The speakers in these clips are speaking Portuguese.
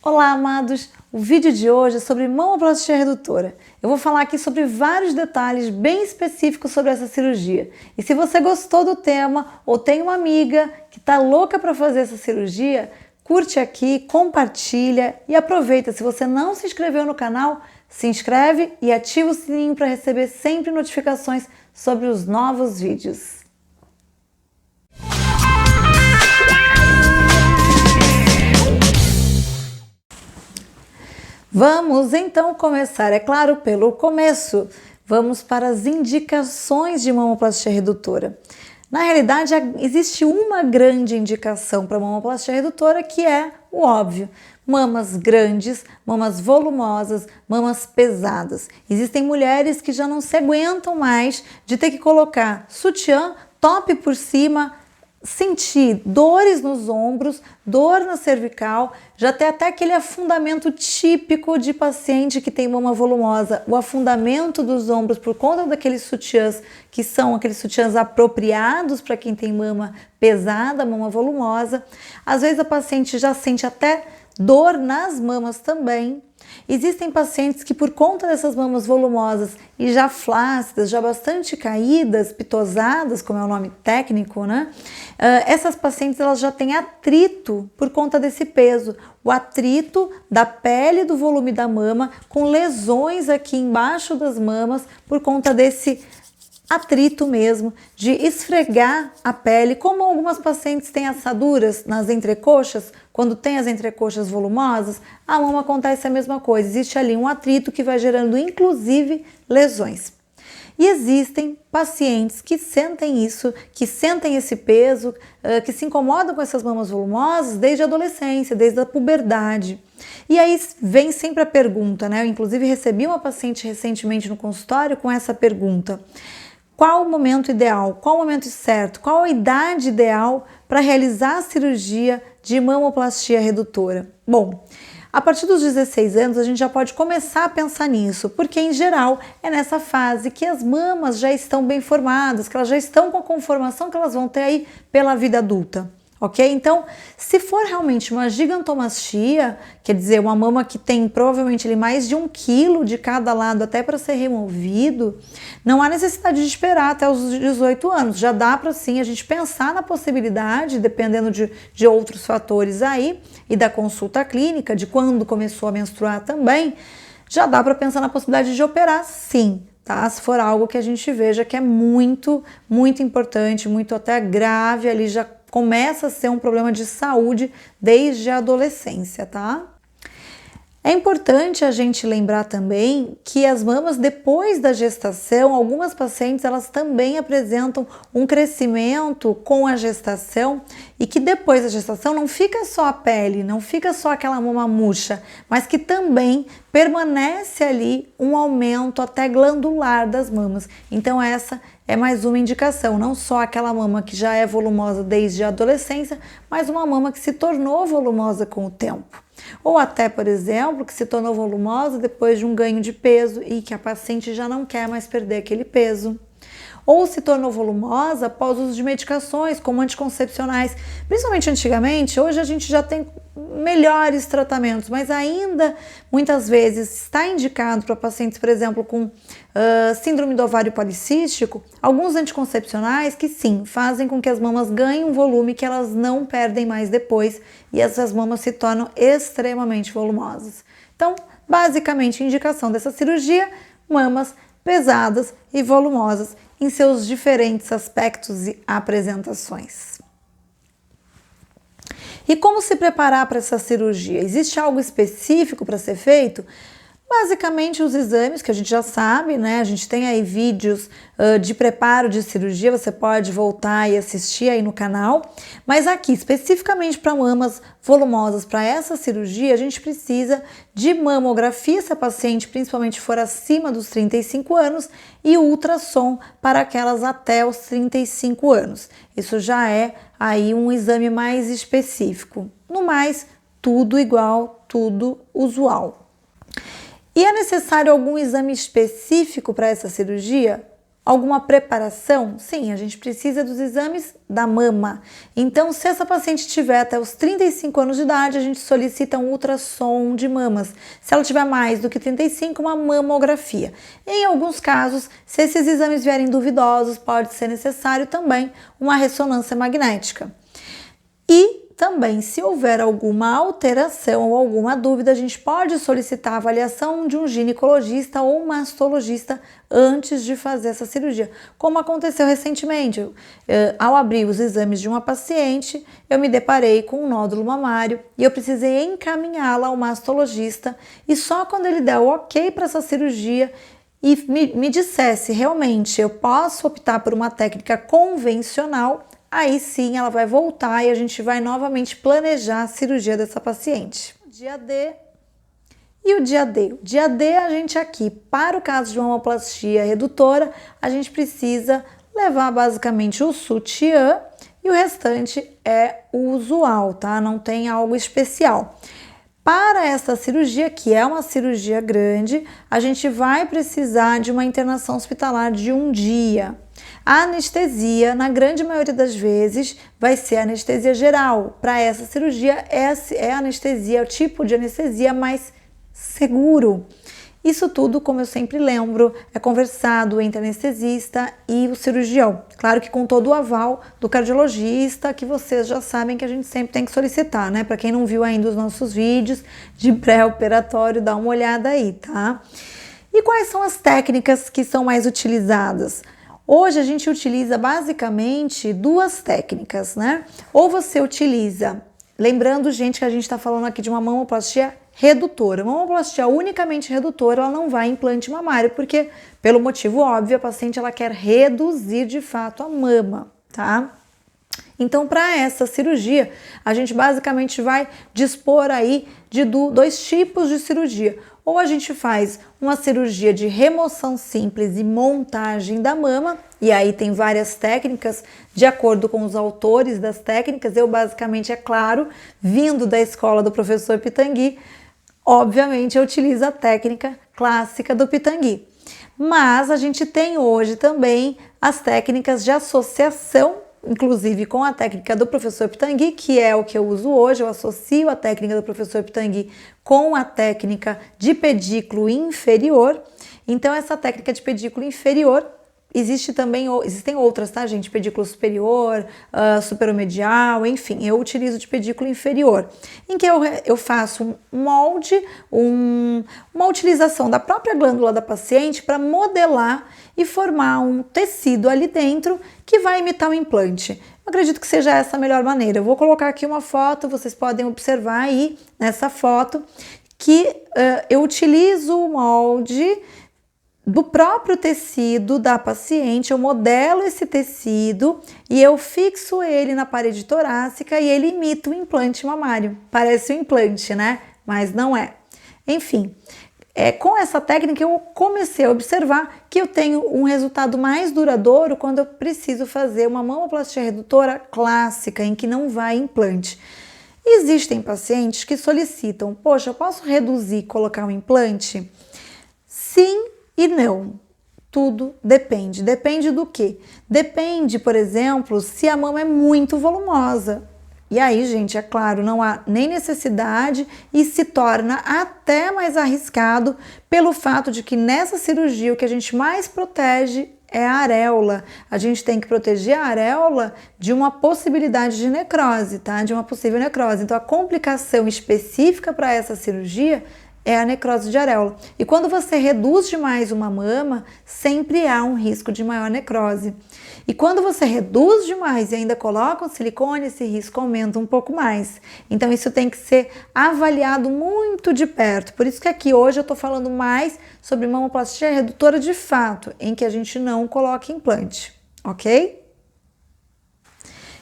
Olá, amados! O vídeo de hoje é sobre mamoplastia redutora. Eu vou falar aqui sobre vários detalhes bem específicos sobre essa cirurgia. E se você gostou do tema ou tem uma amiga que está louca para fazer essa cirurgia, curte aqui, compartilha e aproveita. Se você não se inscreveu no canal, se inscreve e ativa o sininho para receber sempre notificações sobre os novos vídeos. Vamos então começar, é claro, pelo começo. Vamos para as indicações de mamoplastia redutora. Na realidade, existe uma grande indicação para mamoplastia redutora, que é o óbvio: mamas grandes, mamas volumosas, mamas pesadas. Existem mulheres que já não se aguentam mais de ter que colocar sutiã, top por cima, sentir dores nos ombros, dor na cervical, já tem até aquele afundamento típico de paciente que tem mama volumosa, o afundamento dos ombros por conta daqueles sutiãs que são aqueles sutiãs apropriados para quem tem mama pesada, mama volumosa. Às vezes a paciente já sente até dor nas mamas também. Existem pacientes que, por conta dessas mamas volumosas e já flácidas, já bastante caídas, pitosadas, como é o nome técnico, né? Essas pacientes elas já têm atrito por conta desse peso. O atrito da pele do volume da mama com lesões aqui embaixo das mamas por conta desse atrito mesmo, de esfregar a pele, como algumas pacientes têm assaduras nas entrecoxas. Quando tem as entrecoxas volumosas, a mama acontece a mesma coisa, existe ali um atrito que vai gerando inclusive lesões. E existem pacientes que sentem isso, que sentem esse peso, que se incomodam com essas mamas volumosas desde a adolescência, desde a puberdade. E aí vem sempre a pergunta, né? Eu inclusive recebi uma paciente recentemente no consultório com essa pergunta: qual o momento ideal? Qual o momento certo? Qual a idade ideal para realizar a cirurgia de mamoplastia redutora? Bom, a partir dos 16 anos a gente já pode começar a pensar nisso, porque em geral é nessa fase que as mamas já estão bem formadas, que elas já estão com a conformação que elas vão ter aí pela vida adulta. Ok? Então, se for realmente uma gigantomastia, quer dizer, uma mama que tem provavelmente ali mais de 1 quilo de cada lado até para ser removido, não há necessidade de esperar até os 18 anos. Já dá para sim a gente pensar na possibilidade, dependendo de outros fatores aí e da consulta clínica, de quando começou a menstruar também, já dá para pensar na possibilidade de operar sim. Tá? Se for algo que a gente veja que é muito, muito importante, muito até grave, ali já começa a ser um problema de saúde desde a adolescência, tá? É importante a gente lembrar também que as mamas depois da gestação, algumas pacientes elas também apresentam um crescimento com a gestação e que depois da gestação não fica só a pele, não fica só aquela mama murcha, mas que também permanece ali um aumento até glandular das mamas. Então essa é mais uma indicação, não só aquela mama que já é volumosa desde a adolescência, mas uma mama que se tornou volumosa com o tempo. Ou até, por exemplo, que se tornou volumosa depois de um ganho de peso e que a paciente já não quer mais perder aquele peso. Ou se tornou volumosa após o uso de medicações, como anticoncepcionais. Principalmente antigamente, hoje a gente já tem melhores tratamentos, mas ainda muitas vezes está indicado para pacientes, por exemplo, com síndrome do ovário policístico, alguns anticoncepcionais que sim, fazem com que as mamas ganhem um volume que elas não perdem mais depois e essas mamas se tornam extremamente volumosas. Então, basicamente, a indicação dessa cirurgia: mamas pesadas e volumosas em seus diferentes aspectos e apresentações. E como se preparar para essa cirurgia? Existe algo específico para ser feito? Basicamente os exames que a gente já sabe, né? A gente tem aí vídeos de preparo de cirurgia, você pode voltar e assistir aí no canal. Mas aqui, especificamente para mamas volumosas, para essa cirurgia, a gente precisa de mamografia, se a paciente principalmente for acima dos 35 anos, e ultrassom para aquelas até os 35 anos. Isso já é aí um exame mais específico. No mais, tudo igual, tudo usual. E é necessário algum exame específico para essa cirurgia? Alguma preparação? Sim, a gente precisa dos exames da mama. Então, se essa paciente tiver até os 35 anos de idade, a gente solicita um ultrassom de mamas. Se ela tiver mais do que 35, uma mamografia. Em alguns casos, se esses exames vierem duvidosos, pode ser necessário também uma ressonância magnética. E também, se houver alguma alteração ou alguma dúvida, a gente pode solicitar a avaliação de um ginecologista ou mastologista antes de fazer essa cirurgia. Como aconteceu recentemente, ao abrir os exames de uma paciente, eu me deparei com um nódulo mamário e eu precisei encaminhá-la ao mastologista, e só quando ele deu o ok para essa cirurgia e me dissesse realmente eu posso optar por uma técnica convencional, aí sim ela vai voltar e a gente vai novamente planejar a cirurgia dessa paciente. O dia D e o dia D. O dia D, a gente aqui, para o caso de mamoplastia redutora, a gente precisa levar basicamente o sutiã e o restante é o usual, tá? Não tem algo especial. Para essa cirurgia, que é uma cirurgia grande, a gente vai precisar de uma internação hospitalar de 1 dia. A anestesia, na grande maioria das vezes, vai ser anestesia geral. Para essa cirurgia, essa é a anestesia, o tipo de anestesia mais seguro. Isso tudo, como eu sempre lembro, é conversado entre anestesista e o cirurgião. Claro que com todo o aval do cardiologista, que vocês já sabem que a gente sempre tem que solicitar, né? Para quem não viu ainda os nossos vídeos de pré-operatório, dá uma olhada aí, tá? E quais são as técnicas que são mais utilizadas? Hoje a gente utiliza basicamente 2 técnicas, né? Ou você utiliza, lembrando, gente, que a gente está falando aqui de uma mamoplastia redutora. Mamoplastia unicamente redutora, ela não vai implante mamário, porque, pelo motivo óbvio, a paciente ela quer reduzir de fato a mama, tá? Então, para essa cirurgia, a gente basicamente vai dispor aí de 2 tipos de cirurgia. Ou a gente faz uma cirurgia de remoção simples e montagem da mama, e aí tem várias técnicas de acordo com os autores das técnicas. Eu basicamente, é claro, vindo da escola do professor Pitangui, obviamente eu utilizo a técnica clássica do Pitangui. Mas a gente tem hoje também as técnicas de associação, inclusive com a técnica do professor Pitangui, que é o que eu uso hoje. Eu associo a técnica do professor Pitangui com a técnica de pedículo inferior. Então, essa técnica de pedículo inferior, existem outras, tá, gente? Pedículo superior, superomedial, enfim, eu utilizo de pedículo inferior, em que eu faço um molde, uma utilização da própria glândula da paciente para modelar e formar um tecido ali dentro que vai imitar um implante. Eu acredito que seja essa a melhor maneira. Eu vou colocar aqui uma foto, vocês podem observar aí nessa foto que eu utilizo o molde do próprio tecido da paciente, eu modelo esse tecido e eu fixo ele na parede torácica e ele imita o implante mamário. Parece um implante, né? Mas não é. Enfim, com essa técnica eu comecei a observar que eu tenho um resultado mais duradouro quando eu preciso fazer uma mamoplastia redutora clássica, em que não vai implante. Existem pacientes que solicitam, poxa, eu posso reduzir e colocar um implante? Sim e não. Tudo depende. Depende do quê? Depende, por exemplo, se a mama é muito volumosa. E aí, gente, é claro, não há nem necessidade e se torna até mais arriscado pelo fato de que nessa cirurgia o que a gente mais protege é a areola. A gente tem que proteger a areola de uma possibilidade de necrose, tá? De uma possível necrose. Então, a complicação específica para essa cirurgia é a necrose de areola. E quando você reduz demais uma mama, sempre há um risco de maior necrose. E quando você reduz demais e ainda coloca um silicone, esse risco aumenta um pouco mais. Então isso tem que ser avaliado muito de perto. Por isso que aqui hoje eu estou falando mais sobre mamoplastia redutora de fato, em que a gente não coloca implante, ok?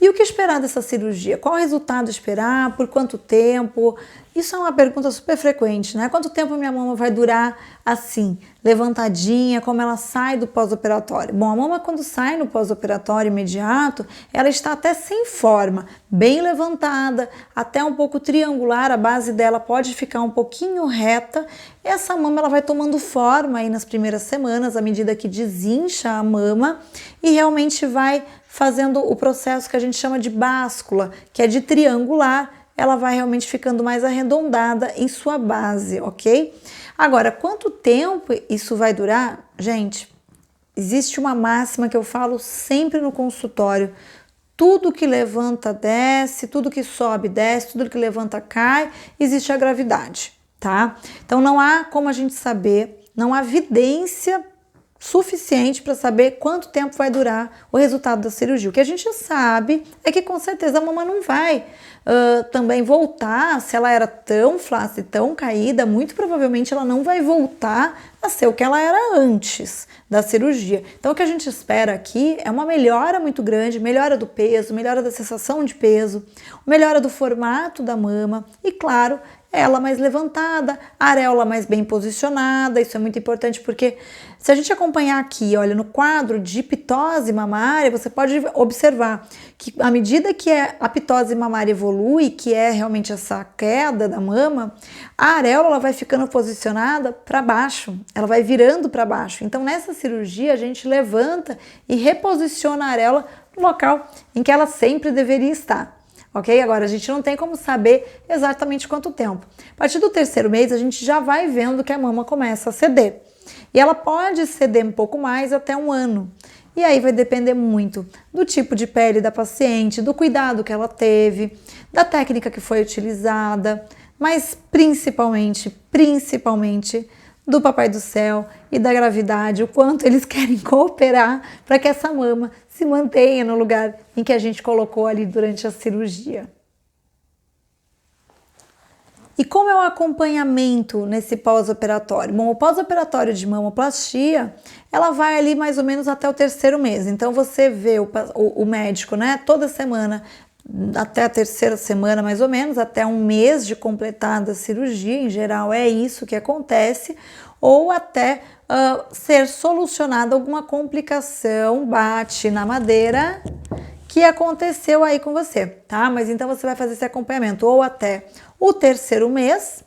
E o que esperar dessa cirurgia? Qual resultado esperar? Por quanto tempo? Isso é uma pergunta super frequente, né? Quanto tempo minha mama vai durar assim, levantadinha, como ela sai do pós-operatório? Bom, a mama quando sai no pós-operatório imediato, ela está até sem forma, bem levantada, até um pouco triangular, a base dela pode ficar um pouquinho reta. Essa mama ela vai tomando forma aí nas primeiras semanas, à medida que desincha a mama e realmente vai fazendo o processo que a gente chama de báscula, que é de triangular, ela vai realmente ficando mais arredondada em sua base, ok? Agora, quanto tempo isso vai durar? Gente, existe uma máxima que eu falo sempre no consultório: tudo que levanta desce, tudo que sobe desce, tudo que levanta cai, existe a gravidade, tá? Então não há como a gente saber, não há evidência suficiente para saber quanto tempo vai durar o resultado da cirurgia. O que a gente sabe é que com certeza a mama não vai também voltar, se ela era tão flácida e tão caída, muito provavelmente ela não vai voltar a ser o que ela era antes da cirurgia. Então o que a gente espera aqui é uma melhora muito grande, melhora do peso, melhora da sensação de peso, melhora do formato da mama e, claro, ela mais levantada, a areola mais bem posicionada. Isso é muito importante porque se a gente acompanhar aqui, olha, no quadro de pitose mamária, você pode observar que à medida que a pitose mamária evolui, que é realmente essa queda da mama, a areola ela vai ficando posicionada para baixo, ela vai virando para baixo. Então nessa cirurgia a gente levanta e reposiciona a areola no local em que ela sempre deveria estar. Ok? Agora, a gente não tem como saber exatamente quanto tempo. A partir do terceiro mês, a gente já vai vendo que a mama começa a ceder. E ela pode ceder um pouco mais até 1 ano. E aí vai depender muito do tipo de pele da paciente, do cuidado que ela teve, da técnica que foi utilizada, mas principalmente do Papai do Céu e da gravidade, o quanto eles querem cooperar para que essa mama se mantenha no lugar em que a gente colocou ali durante a cirurgia. E como é o acompanhamento nesse pós-operatório? Bom, o pós-operatório de mamoplastia, ela vai ali mais ou menos até o terceiro mês. Então você vê o médico, né, toda semana, até a terceira semana mais ou menos, até 1 mês de completada a cirurgia, em geral é isso que acontece, ou até ser solucionada alguma complicação, bate na madeira, que aconteceu aí com você, tá? Mas então você vai fazer esse acompanhamento ou até o terceiro mês,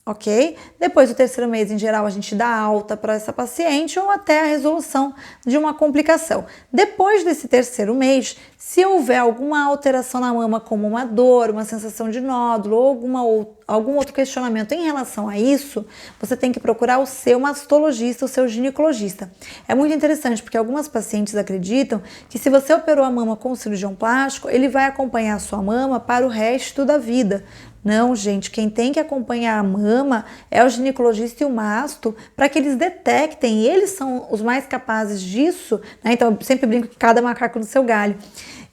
ok? Depois do terceiro mês, em geral, a gente dá alta para essa paciente ou até a resolução de uma complicação. Depois desse terceiro mês, se houver alguma alteração na mama, como uma dor, uma sensação de nódulo ou algum outro questionamento em relação a isso, você tem que procurar o seu mastologista, o seu ginecologista. É muito interessante porque algumas pacientes acreditam que se você operou a mama com o cirurgião plástico, ele vai acompanhar a sua mama para o resto da vida. Não, gente, quem tem que acompanhar a mama é o ginecologista e o masto para que eles detectem, e eles são os mais capazes disso, né? Então eu sempre brinco que cada macaco no seu galho.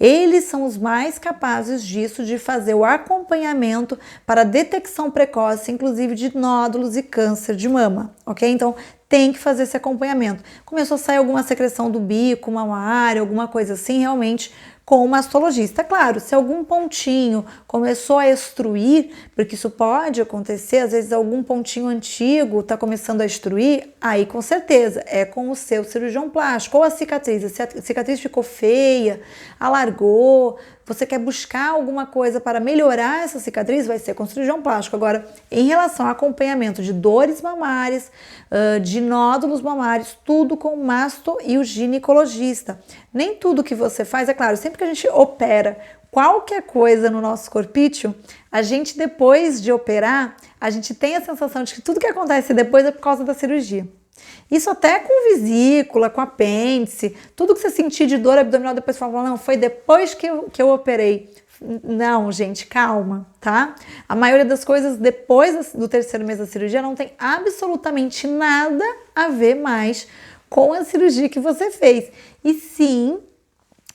Eles são os mais capazes disso, de fazer o acompanhamento para detecção precoce, inclusive de nódulos e câncer de mama, ok? Então tem que fazer esse acompanhamento. Começou a sair alguma secreção do bico mamário, alguma coisa assim, realmente com o mastologista. Claro, se algum pontinho começou a extruir, porque isso pode acontecer, às vezes algum pontinho antigo está começando a extruir, aí com certeza é com o seu cirurgião plástico. Ou a cicatriz, se a cicatriz ficou feia, alargou, você quer buscar alguma coisa para melhorar essa cicatriz, vai ser com cirurgião plástico. Agora, em relação ao acompanhamento de dores mamárias, de nódulos mamários, tudo com o masto e o ginecologista. Nem tudo que você faz, é claro, sempre que a gente opera qualquer coisa no nosso corpício, a gente depois de operar, a gente tem a sensação de que tudo que acontece depois é por causa da cirurgia. Isso até com vesícula, com apêndice, tudo que você sentir de dor abdominal depois fala, não, foi depois que eu operei. Não, gente, calma, tá? A maioria das coisas depois do terceiro mês da cirurgia não tem absolutamente nada a ver mais com a cirurgia que você fez. E sim,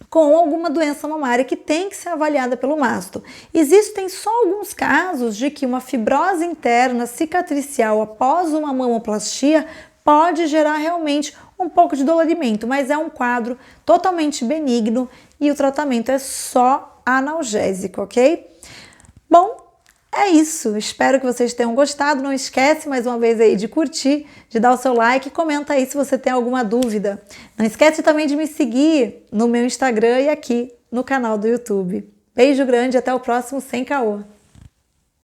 com alguma doença mamária que tem que ser avaliada pelo masto. Existem só alguns casos de que uma fibrose interna cicatricial após uma mamoplastia pode gerar realmente um pouco de dolorimento, mas é um quadro totalmente benigno e o tratamento é só analgésico, ok? Bom, é isso, espero que vocês tenham gostado. Não esquece mais uma vez aí de curtir, de dar o seu like, comenta aí se você tem alguma dúvida. Não esquece também de me seguir no meu Instagram e aqui no canal do YouTube. Beijo grande, até o próximo Sem Caô.